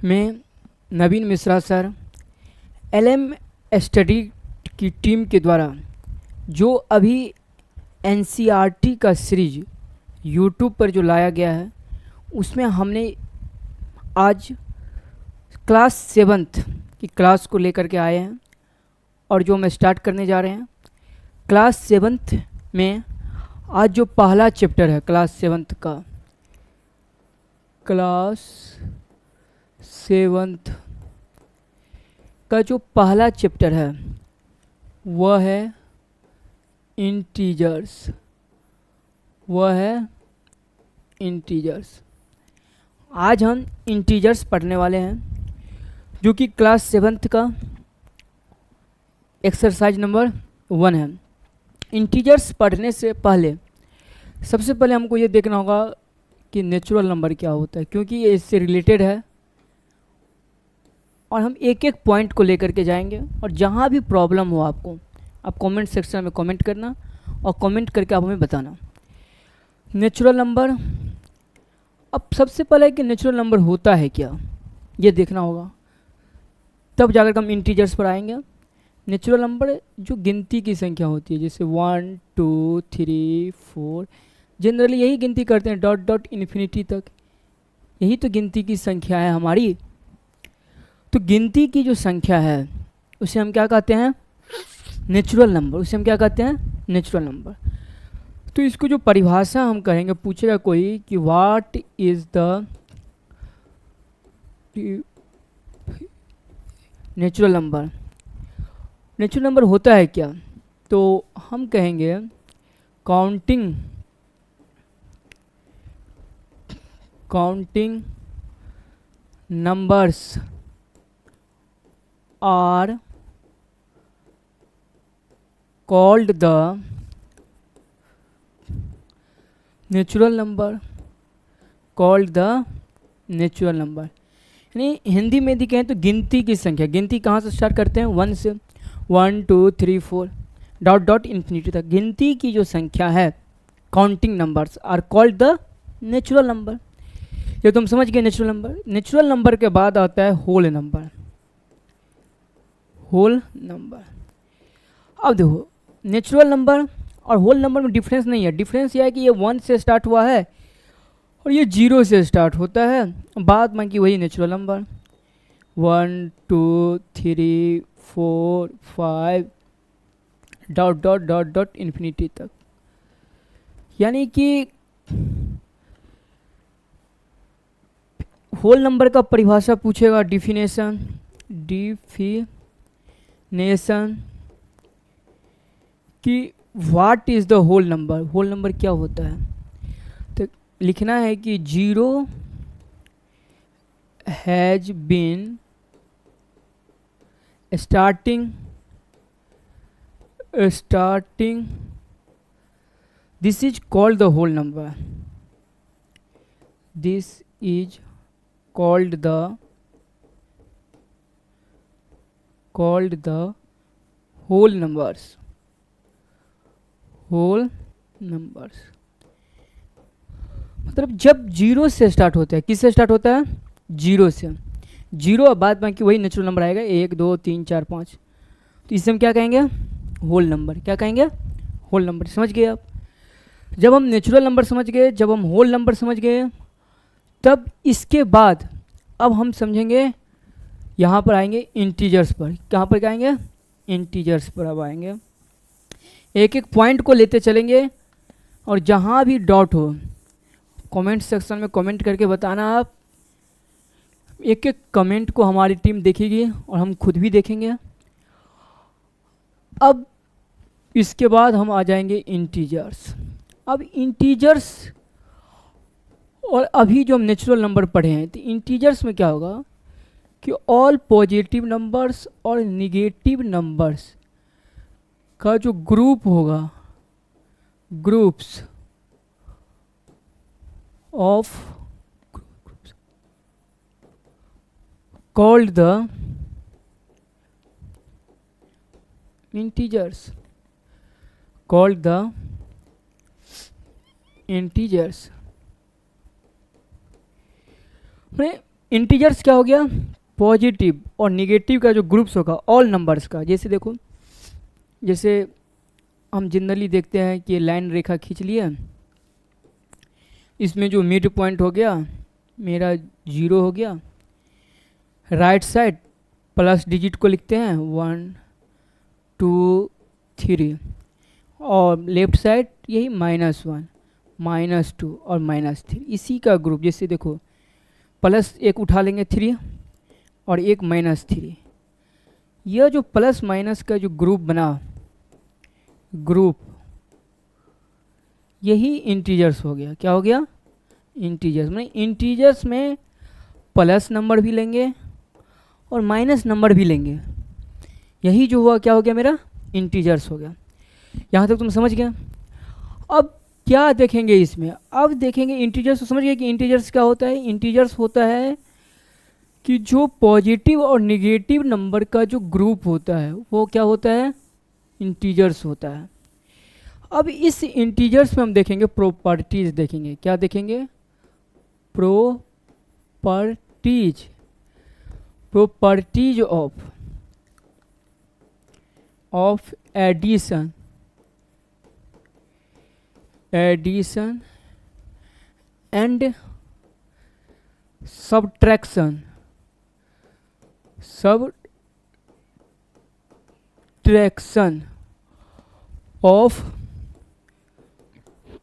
मैं नवीन Mishra sir LM study की team के द्वारा जो अभी एनसीईआरटी का सीरीज यूट्यूब पर जो लाया गया है उसमें हमने आज क्लास 7th की क्लास को लेकर के आए हैं और जो हम स्टार्ट करने जा रहे हैं क्लास 7th में आज जो पहला चैप्टर है क्लास 7th का क्लास 7th का जो पहला चैप्टर है वह है इंटीजर्स। आज हम इंटीजर्स पढ़ने वाले हैं जो कि क्लास 7th का एक्सरसाइज नंबर 1 है। इंटीजर्स पढ़ने से पहले सबसे पहले हमको ये देखना होगा कि नेचुरल नंबर क्या होता है, क्योंकि ये इससे रिलेटेड है और हम एक एक पॉइंट को लेकर के जाएंगे। और जहाँ भी प्रॉब्लम हो आपको, आप कमेंट सेक्शन में कमेंट करना और कमेंट करके आप हमें बताना। नेचुरल नंबर, अब सबसे पहले कि नेचुरल नंबर होता है क्या ये देखना होगा, तब जाकर हम इंटीजर्स पर आएंगे। नेचुरल नंबर जो गिनती की संख्या होती है, जैसे 1 2 3 4, जनरली यही गिनती करते हैं डॉट डॉट इन्फिनिटी तक, यही तो गिनती की संख्या है हमारी। तो गिनती की जो संख्या है उसे हम क्या कहते हैं? Natural number. उसे हम क्या कहते हैं? Natural number. तो इसको जो परिभाषा हम कहेंगे, पूछेगा कोई कि what is the natural number, natural number होता है क्या, तो हम कहेंगे counting numbers are called the natural number, यानी हिंदी में यदि कहें तो गिनती की संख्या। गिनती कहाँ से स्टार्ट करते हैं? 1 से, 1 2 3 4 डॉट डॉट इन्फिनिटी तक। गिनती की जो संख्या है, counting numbers are called the natural number. ये तुम समझ गए नेचुरल नंबर। नेचुरल नंबर के बाद आता है होल नंबर। अब देखो, नेचुरल नंबर और होल नंबर में डिफरेंस नहीं है। डिफरेंस यह है कि ये 1 से स्टार्ट हुआ है और ये 0 से स्टार्ट होता है, बाद बाकी वही natural number 1 2 3 4 5 dot dot dot dot infinity तक। यानी कि होल नंबर का परिभाषा पूछेगा, डिफिनेशन कि what is the whole number. Whole number क्या होता है, तो लिखना है कि 0 has been starting this is called the whole number. This is called the whole numbers। मतलब जब 0 से स्टार्ट होता है, किससे स्टार्ट होता है? 0 से। 0 और बाद बाकी वही नेचुरल नंबर आएगा, 1 2 3 4 5। तो इसे हम क्या कहेंगे? Whole number. क्या कहेंगे? Whole number. समझ गए आप? जब हम नेचुरल नंबर समझ गए, जब हम होल नंबर समझ गए, तब इसके बाद अब हम समझेंगे, यहाँ पर आएंगे इंटीजर्स पर। कहाँ पर आएंगे? इंटीजर्स पर अब आएंगे। एक एक पॉइंट को लेते चलेंगे और जहाँ भी डॉट हो कमेंट सेक्शन में कमेंट करके बताना। आप एक एक कमेंट को हमारी टीम देखेगी और हम खुद भी देखेंगे। अब इसके बाद हम आ जाएंगे इंटीजर्स। अब इंटीजर्स और अभी जो हम नेचुरल नंबर पढ़े हैं, तो इंटीजर्स में क्या होगा कि ऑल पॉजिटिव नंबर्स और निगेटिव नंबर्स का जो ग्रुप होगा, groups of called the integers, integers क्या हो गया, पॉजिटिव और निगेटिव का जो ग्रुप्स होगा ऑल नंबर्स का। जैसे देखो, जैसे हम जनरली देखते हैं कि लाइन रेखा खींच लिया, इसमें जो मिड पॉइंट हो गया मेरा 0 हो गया, राइट साइड प्लस डिजिट को लिखते हैं 1 2 3, और लेफ्ट साइड यही -1 -2 और -3, इसी का ग्रुप। जैसे देखो प्लस एक उठा लेंगे 3 और एक -3, यह जो प्लस माइनस का जो ग्रुप बना, ग्रुप, यही इंटीजर्स हो गया। क्या हो गया, इंटीजर्स। मतलब इंटीजर्स में प्लस नंबर भी लेंगे और माइनस नंबर भी लेंगे, यही जो हुआ क्या हो गया मेरा, इंटीजर्स हो गया। यहाँ तक तुम समझ गए। अब क्या देखेंगे इसमें, अब देखेंगे इंटीजर्स। तो समझ गए कि इंटीजर्स क्या होता है। इंटीजर्स होता है कि जो पॉजिटिव और निगेटिव नंबर का जो ग्रुप होता है वो क्या होता है, इंटीजर्स होता है। अब इस इंटीजर्स में हम देखेंगे प्रॉपर्टीज देखेंगे। क्या देखेंगे, properties, properties of addition, addition and subtraction,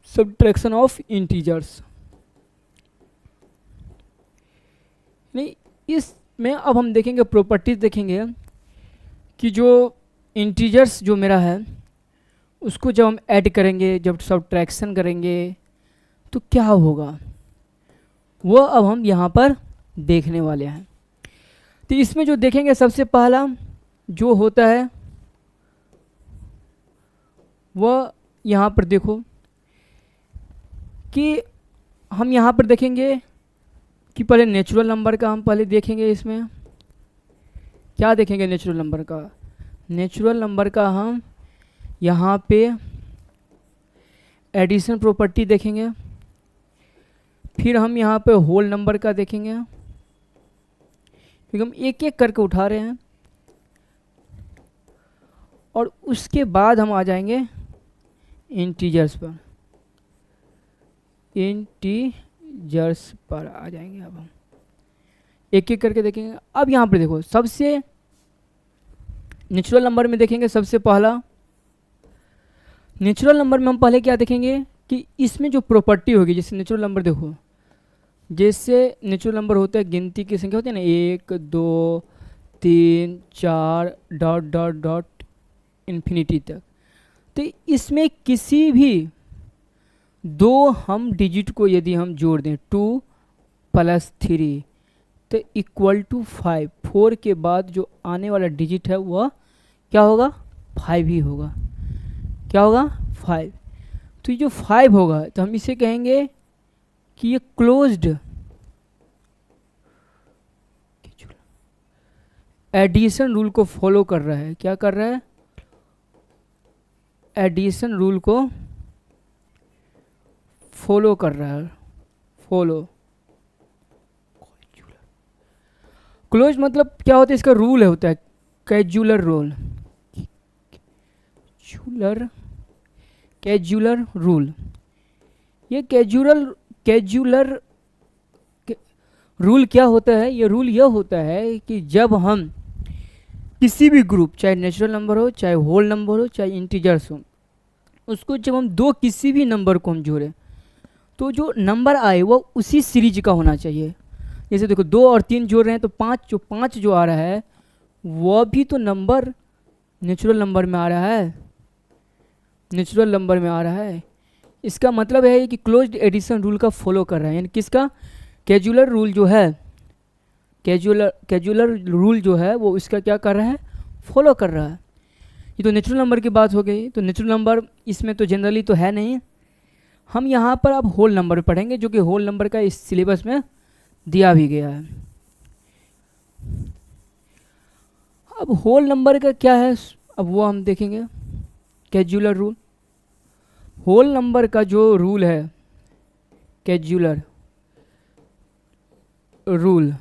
subtraction of integers. नहीं, इसमें अब हम देखेंगे प्रॉपर्टीज देखेंगे कि जो इंटीजर्स जो मेरा है उसको जब हम ऐड करेंगे, जब सब्ट्रैक्शन करेंगे तो क्या होगा, वो अब हम यहाँ पर देखने वाले हैं। तो इसमें जो देखेंगे सबसे पहला जो होता है वह यहाँ पर देखो कि हम यहाँ पर देखेंगे कि पहले नेचुरल नंबर का हम पहले देखेंगे। इसमें क्या देखेंगे, नेचुरल नंबर का। नेचुरल नंबर का हम यहाँ पे एडिशन प्रॉपर्टी देखेंगे, फिर हम यहाँ पे होल नंबर का देखेंगे, क्योंकि हम एक एक करके उठा रहे हैं, और उसके बाद हम आ जाएंगे इंटीजर्स पर, इंटीजर्स पर आ जाएंगे। अब हम एक एक करके देखेंगे। अब यहाँ पर देखो, सबसे नेचुरल नंबर में देखेंगे सबसे पहला, नेचुरल नंबर में हम पहले क्या देखेंगे कि इसमें जो प्रॉपर्टी होगी, जैसे नेचुरल नंबर देखो, जैसे नेचुरल नंबर होता है गिनती की संख्या होती है ना, 1 2 3 4 डॉट डॉट डॉट इन्फिनिटी तक। तो इसमें किसी भी दो हम डिजिट को यदि हम जोड़ दें, 2 + 3 तो इक्वल टू 5, 4 के बाद जो आने वाला डिजिट है वह क्या होगा, 5 ही होगा। क्या होगा, 5। तो ये जो 5 होगा तो हम इसे कहेंगे कि ये क्लोज्ड एडिशन रूल को फॉलो कर रहा है। क्या कर रहा है, एडिशन रूल को फॉलो कर रहा है। फॉलो, क्लोज मतलब क्या होता है, इसका रूल है, होता है कैजुलर रूल, कैजुलर रूल। ये कैजुलर रूल क्या होता है, ये रूल यह होता है कि जब हम किसी भी ग्रुप, चाहे नेचुरल नंबर हो, चाहे होल नंबर हो, चाहे इंटीजर्स हो, उसको जब हम दो किसी भी नंबर को हम जोड़ें तो जो नंबर आए वो उसी सीरीज का होना चाहिए। जैसे देखो 2 और 3 जोड़ रहे हैं तो 5 जो आ रहा है वह भी तो नंबर नेचुरल नंबर में आ रहा है, नेचुरल नंबर में आ रहा है। इसका मतलब है कि क्लोज्ड एडिशन रूल का फॉलो कर रहा है, यानी किसका, कैजुलर रूल जो है, कैजुलर रूल जो है वो इसका क्या कर रहा है, फॉलो कर रहा है। ये तो नेचुरल नंबर की बात हो गई। तो नेचुरल नंबर इसमें तो जनरली तो है नहीं, हम यहाँ पर अब होल नंबर पढ़ेंगे, जो कि होल नंबर का इस सिलेबस में दिया भी गया है। अब होल नंबर का क्या है, अब वो हम देखेंगे। कैजुलर रूल, होल नंबर का जो रूल है, कैजुलर रूल,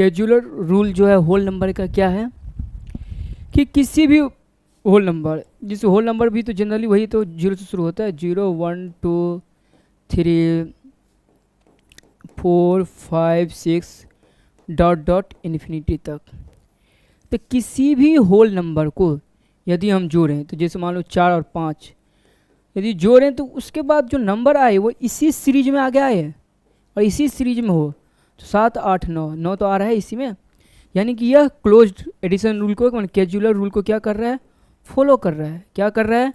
कैजुअल रूल जो है होल नंबर का क्या है कि किसी भी होल नंबर, जिस होल नंबर भी तो जनरली वही तो 0 से शुरू होता है, 0 1 2 3 4 5 6 डॉट डॉट इन्फिनिटी तक। तो किसी भी होल नंबर को यदि हम जोड़ें, तो जैसे मान लो 4 और 5 यदि जोड़ें तो उसके बाद जो नंबर आए वो इसी सीरीज में आगे आए और इसी सीरीज में हो, तो 7 8 9 तो आ रहा है इसी में। यानी कि यह क्लोज्ड एडिशन रूल को, कैजुअल रूल को क्या कर रहा है, फॉलो कर रहा है। क्या कर रहा है,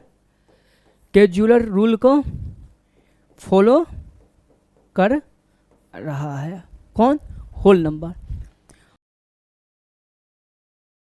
कैजुअल रूल को फॉलो कर रहा है। कौन, होल नंबर।